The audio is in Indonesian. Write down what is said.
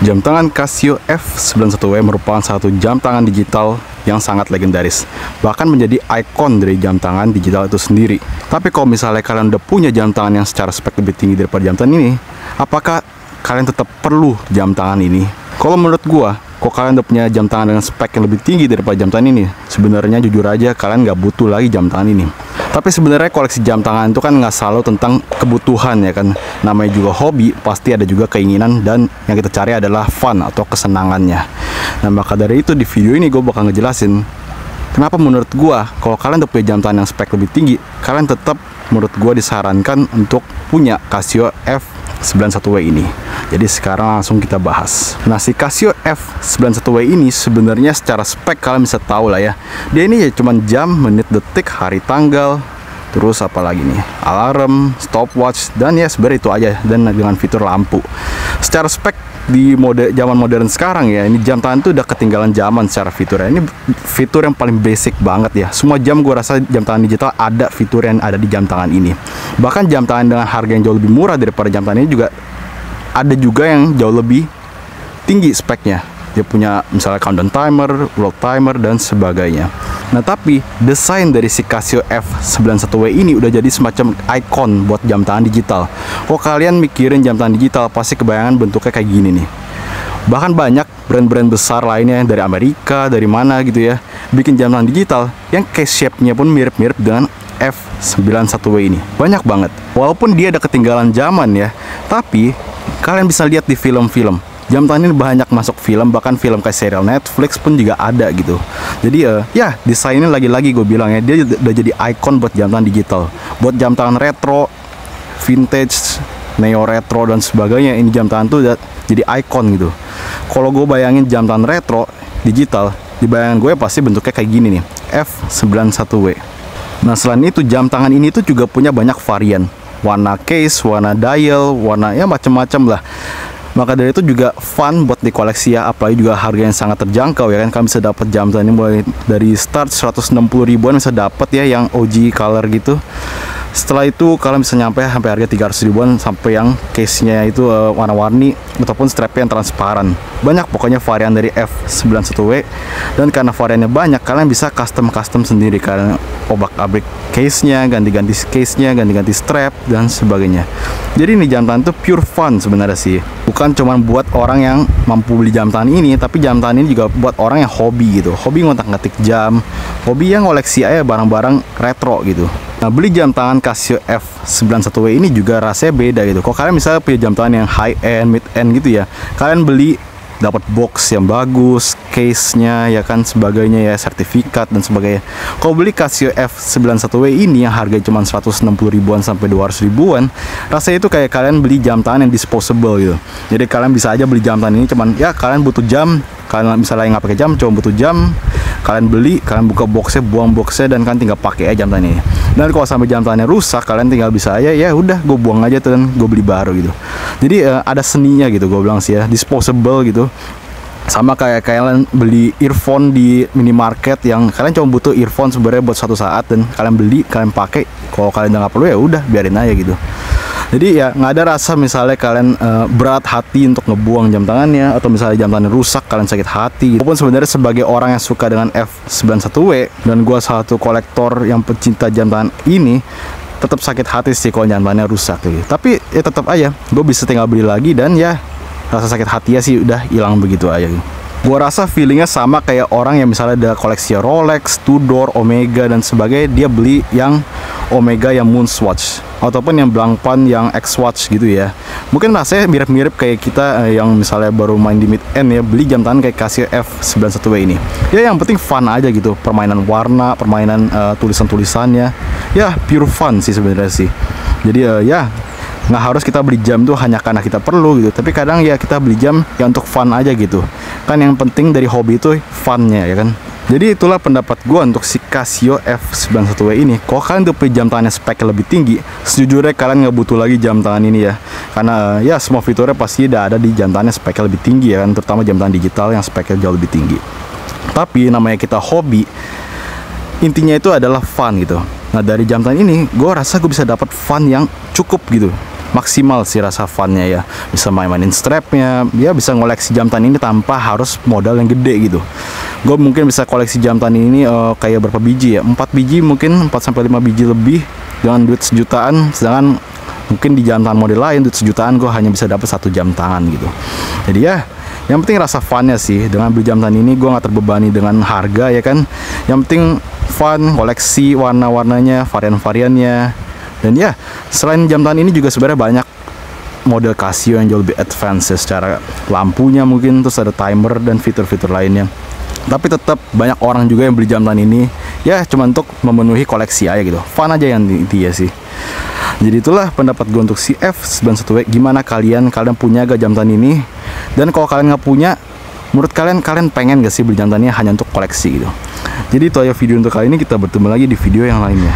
Jam tangan Casio F91W merupakan satu jam tangan digital yang sangat legendaris, bahkan menjadi ikon dari jam tangan digital itu sendiri. Tapi kalau misalnya kalian udah punya jam tangan yang secara spek lebih tinggi daripada jam tangan ini, apakah kalian tetap perlu jam tangan ini? Kalau menurut gua, kalau kalian udah punya jam tangan dengan spek yang lebih tinggi daripada jam tangan ini, sebenarnya jujur aja kalian nggak butuh lagi jam tangan ini. Tapi sebenarnya koleksi jam tangan itu kan nggak selalu tentang kebutuhan ya kan. Namanya juga hobi, pasti ada juga keinginan, dan yang kita cari adalah fun atau kesenangannya. Nah maka dari itu di video ini gue bakal ngejelasin kenapa menurut gue kalau kalian udah punya jam tangan yang spek lebih tinggi, kalian tetap menurut gue disarankan untuk punya Casio F91W ini. Jadi sekarang langsung kita bahas. Nah si Casio F91W ini sebenarnya secara spek kalian bisa tahu lah ya. Dia ini ya cuman jam, menit, detik, hari, tanggal, terus apa lagi nih, alarm, stopwatch, dan ya sebenarnya itu aja, dan dengan fitur lampu. Secara spek di zaman modern sekarang ya, ini jam tangan tuh udah ketinggalan zaman secara fiturnya. Ini fitur yang paling basic banget ya. Semua jam gue rasa jam tangan digital ada fitur yang ada di jam tangan ini. Bahkan jam tangan dengan harga yang jauh lebih murah daripada jam tangan ini juga ada juga yang jauh lebih tinggi speknya. Dia punya misalnya countdown timer, world timer, dan sebagainya. Nah tapi desain dari si Casio F91W ini udah jadi semacam ikon buat jam tangan digital. Kalau kalian mikirin jam tangan digital, pasti kebayangan bentuknya kayak gini nih. Bahkan banyak brand-brand besar lainnya dari Amerika, dari mana gitu ya, bikin jam tangan digital yang case shape-nya pun mirip-mirip dengan F91W ini. Banyak banget. Walaupun dia ada ketinggalan zaman ya, tapi kalian bisa lihat di film-film. Jam tangan ini banyak masuk film, bahkan film kayak serial Netflix pun juga ada gitu. Jadi ya desainnya lagi-lagi gue bilang ya, dia udah jadi ikon buat jam tangan digital. Buat jam tangan retro, vintage, neo retro, dan sebagainya, ini jam tangan tuh udah jadi ikon gitu. Kalau gue bayangin jam tangan retro digital, di bayangan gue pasti bentuknya kayak gini nih, F91W. Nah selain itu jam tangan ini tuh juga punya banyak varian, warna case, warna dial, warna ya macam-macam lah. Maka dari itu juga fun buat dikoleksi ya, apalagi juga harga yang sangat terjangkau ya kan. Kalian bisa dapat jam tangan ini mulai dari start 160 ribuan bisa dapat ya, yang OG color gitu. Setelah itu kalian bisa nyampe sampai harga 300 ribuan, sampai yang case-nya itu warna-warni ataupun strap yang transparan. Banyak pokoknya varian dari F91W, dan karena variannya banyak, kalian bisa custom sendiri, kalian obak-abrik case-nya, ganti-ganti case-nya, ganti-ganti strap, dan sebagainya. Jadi ini jam tangan itu pure fun sebenarnya sih. Bukan cuma buat orang yang mampu beli jam tangan ini, tapi jam tangan ini juga buat orang yang hobi gitu. Hobi ngotak-ngatik jam, hobi yang koleksi aja barang-barang retro gitu. Nah beli jam tangan Casio F91W ini juga rasanya beda gitu. Kalau kalian misalnya punya jam tangan yang high end, mid end gitu ya, kalian beli dapat box yang bagus, case-nya ya kan, sebagainya ya, sertifikat dan sebagainya. Kalau beli Casio F91W ini yang harganya cuma 160 ribuan sampai 200 ribuan, rasanya itu kayak kalian beli jam tangan yang disposable gitu. Jadi kalian bisa aja beli jam tangan ini cuman ya kalian butuh jam, kalian misalnya nggak pakai jam, cuma butuh jam, kalian beli, kalian buka boxnya, buang boxnya, dan kalian tinggal pakai aja jam tangan ini. Dan kalau sampai jam tangannya rusak, kalian tinggal bisa aja ya udah gue buang aja tuh, dan gue beli baru gitu. Jadi ada seninya gitu, gue bilang sih ya, disposable gitu. Sama kayak kalian beli earphone di minimarket yang kalian cuma butuh earphone sebenarnya buat suatu saat, dan kalian beli, kalian pakai. Kalau kalian nggak perlu ya udah biarin aja gitu. Jadi ya nggak ada rasa misalnya kalian berat hati untuk ngebuang jam tangannya, atau misalnya jam tangannya rusak kalian sakit hati gitu. Walaupun sebenarnya sebagai orang yang suka dengan F91W, dan gue salah satu kolektor yang pecinta jam tangan ini, tetap sakit hati sih kalau jam tangannya rusak gitu. Tapi ya tetap aja gue bisa tinggal beli lagi, dan ya rasa sakit hatinya sih udah hilang begitu aja gitu. Gue rasa feelingnya sama kayak orang yang misalnya ada koleksi Rolex, Tudor, Omega, dan sebagainya, dia beli yang Omega yang Moonswatch ataupun yang Blancpain yang X-Watch gitu ya. Mungkin rasanya mirip-mirip kayak kita yang misalnya baru main di mid-end ya, beli jam tangan kayak Casio F91W ini. Ya yang penting fun aja gitu, permainan warna, permainan tulisan-tulisannya, ya pure fun sih sebenarnya sih. Jadi ya nggak harus kita beli jam tuh hanya karena kita perlu gitu, tapi kadang ya kita beli jam ya untuk fun aja gitu kan. Yang penting dari hobi itu funnya ya kan. Jadi itulah pendapat gue untuk si Casio F91W ini. Kalau kalian tuh punya jam tangan yang speknya lebih tinggi, sejujurnya kalian nggak butuh lagi jam tangan ini ya, karena ya semua fiturnya pasti udah ada di jam tangan yang speknya lebih tinggi ya kan, terutama jam tangan digital yang speknya jauh lebih tinggi. Tapi namanya kita hobi, intinya itu adalah fun gitu. Nah dari jam tangan ini gue rasa gue bisa dapat fun yang cukup gitu. maksimal sih rasa funnya ya. Bisa main-mainin strapnya, ya bisa ngoleksi jam tangan ini tanpa harus modal yang gede gitu. Gue mungkin bisa koleksi jam tangan ini kayak berapa biji ya, 4 biji mungkin, 4-5 biji lebih dengan duit sejutaan. Sedangkan mungkin di jam tangan model lain duit sejutaan gue hanya bisa dapat 1 jam tangan gitu. Jadi ya yang penting rasa funnya sih. Dengan beli jam tangan ini gue nggak terbebani dengan harga ya kan. Yang penting fun, koleksi warna-warnanya, varian-variannya. Dan ya, selain jam tangan ini juga sebenarnya banyak model Casio yang jauh lebih advance ya, secara lampunya mungkin, terus ada timer dan fitur-fitur lainnya. Tapi tetap banyak orang juga yang beli jam tangan ini ya cuma untuk memenuhi koleksi aja gitu. Fun aja yang intinya sih. Jadi itulah pendapat gue untuk si F91W. Gimana kalian punya gak jam tangan ini? Dan kalau kalian nggak punya, menurut kalian pengen gak sih beli jam tangannya hanya untuk koleksi gitu? Jadi itu aja video untuk kali ini. Kita bertemu lagi di video yang lainnya.